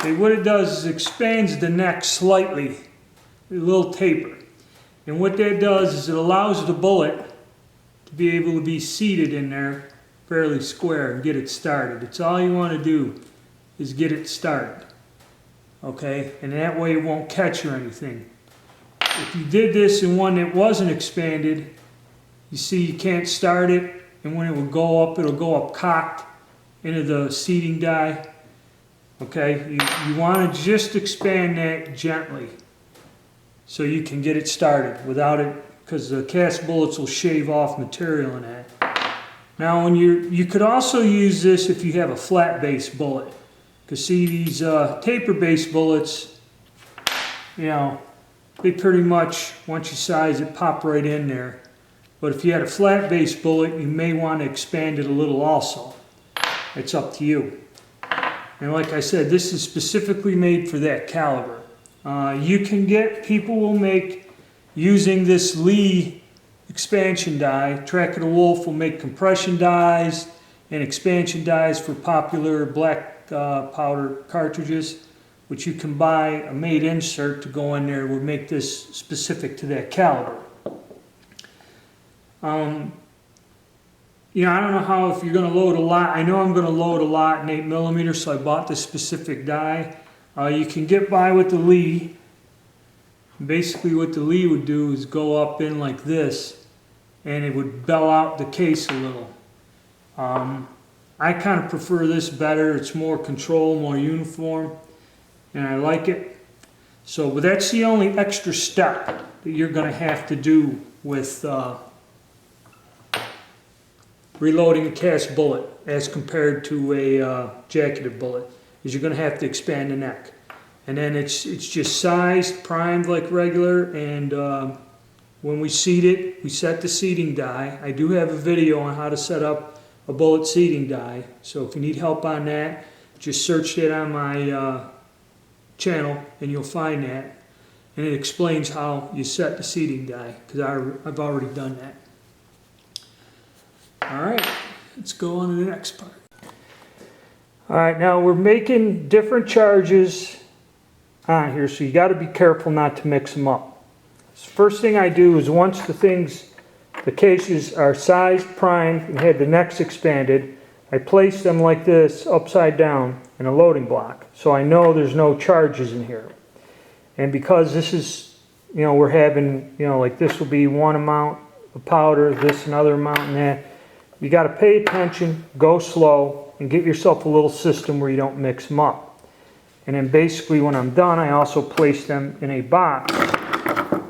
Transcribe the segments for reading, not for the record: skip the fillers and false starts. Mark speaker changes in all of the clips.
Speaker 1: Okay, what it does is expands the neck slightly, a little taper. And what that does is it allows the bullet to be able to be seated in there fairly square and get it started. It's all you want to do is get it started. Okay, and that way it won't catch or anything. If you did this in one that wasn't expanded, you see you can't start it, and when it will go up, it'll go up cocked into the seating die. Okay, you want to just expand that gently so you can get it started without it, because the cast bullets will shave off material in that. Now when you could also use this if you have a flat base bullet, because see these taper base bullets, you know, they pretty much, once you size it, pop right in there. But if you had a flat base bullet, you may want to expand it a little also. It's up to you. And like I said, this is specifically made for that caliber. You can get, people will make, using this Lee expansion die, Track of the Wolf will make compression dies and expansion dies for popular black powder cartridges, which you can buy a made insert to go in there, would make this specific to that caliber. You know, I don't know how, if you're going to load a lot. I know I'm going to load a lot in 8mm, so I bought this specific die. You can get by with the Lee. Basically what the Lee would do is go up in like this, and it would bell out the case a little. I kind of prefer this better. It's more control, more uniform, and I like it. So, but that's the only extra step that you're going to have to do with reloading a cast bullet as compared to a jacketed bullet, is you're going to have to expand the neck. And then it's just sized, primed like regular, and when we seat it, we set the seating die. I do have a video on how to set up a bullet seating die, so if you need help on that, just search it on my channel and you'll find that. And it explains how you set the seating die, because I've already done that. Alright, let's go on to the next part. Alright, now we're making different charges on here, so you got to be careful not to mix them up. First thing I do is once the cases are sized, primed, and had the necks expanded, I place them like this upside down in a loading block, so I know there's no charges in here. And because this is, you know, we're having, you know, like this will be one amount of powder, this another amount, and that. You got to pay attention, go slow, and get yourself a little system where you don't mix them up. And then basically when I'm done, I also place them in a box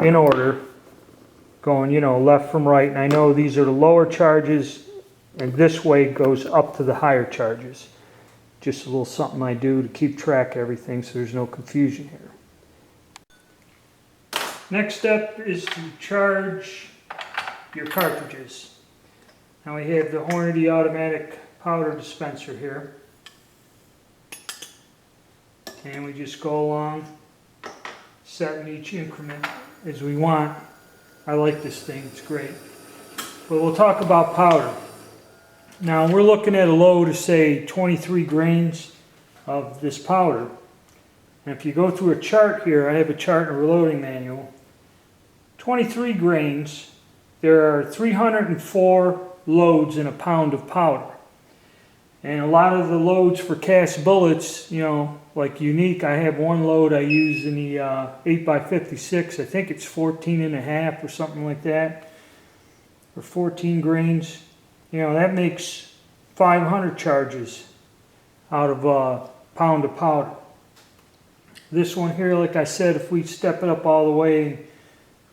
Speaker 1: in order, going, you know, left from right. And I know these are the lower charges, and this way it goes up to the higher charges. Just a little something I do to keep track of everything so there's no confusion here. Next step is to charge your cartridges. Now we have the Hornady automatic powder dispenser here. And we just go along, setting each increment as we want. I like this thing, it's great. But we'll talk about powder. Now we're looking at a load of say 23 grains of this powder. And if you go through a chart here, I have a chart in a reloading manual. 23 grains, there are 304 loads in a pound of powder. And a lot of the loads for cast bullets, you know, like unique, I have one load I use in the 8x56, I think it's 14.5 or something like that, or 14 grains. You know, that makes 500 charges out of a pound of powder. This one here, like I said, if we step it up all the way,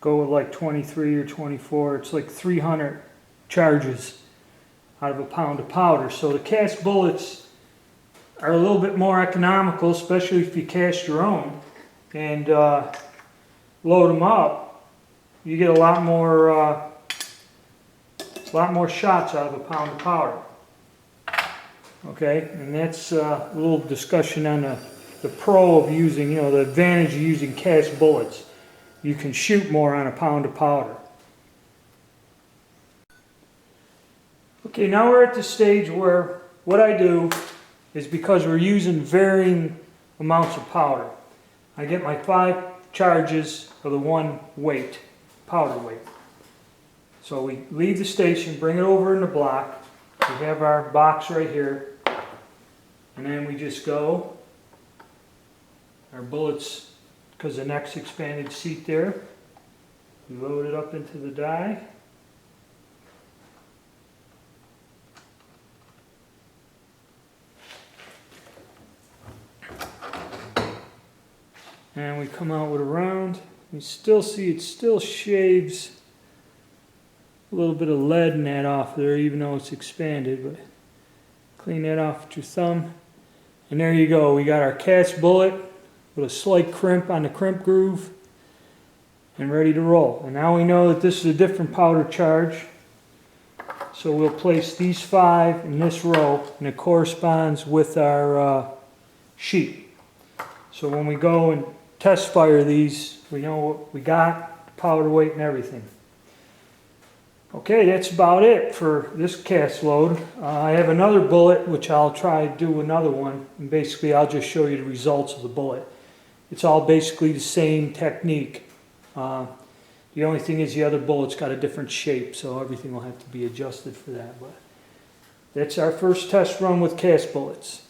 Speaker 1: go with like 23 or 24, it's like 300 charges out of a pound of powder. So the cast bullets are a little bit more economical, especially if you cast your own and load them up. You get a lot more shots out of a pound of powder. Okay, and that's a little discussion on the pro of using, you know, the advantage of using cast bullets. You can shoot more on a pound of powder. Okay, now we're at the stage where what I do is, because we're using varying amounts of powder. I get my 5 charges of the 1 weight, powder weight. So we leave the station, bring it over in the block. We have our box right here. And then we just go. Our bullets, because the neck's expanded seat there. We load it up into the die. And we come out with a round. You still see it still shaves a little bit of lead in that off there, even though it's expanded. But clean that off with your thumb. And there you go. We got our cast bullet with a slight crimp on the crimp groove and ready to roll. And now we know that this is a different powder charge. So we'll place these 5 in this row, and it corresponds with our sheet. So when we go and test fire these, we know what we got, powder weight and everything. Okay, that's about it for this cast load. I have another bullet, which I'll try to do another one, and basically I'll just show you the results of the bullet. It's all basically the same technique. The only thing is the other bullet's got a different shape, so everything will have to be adjusted for that. But that's our first test run with cast bullets.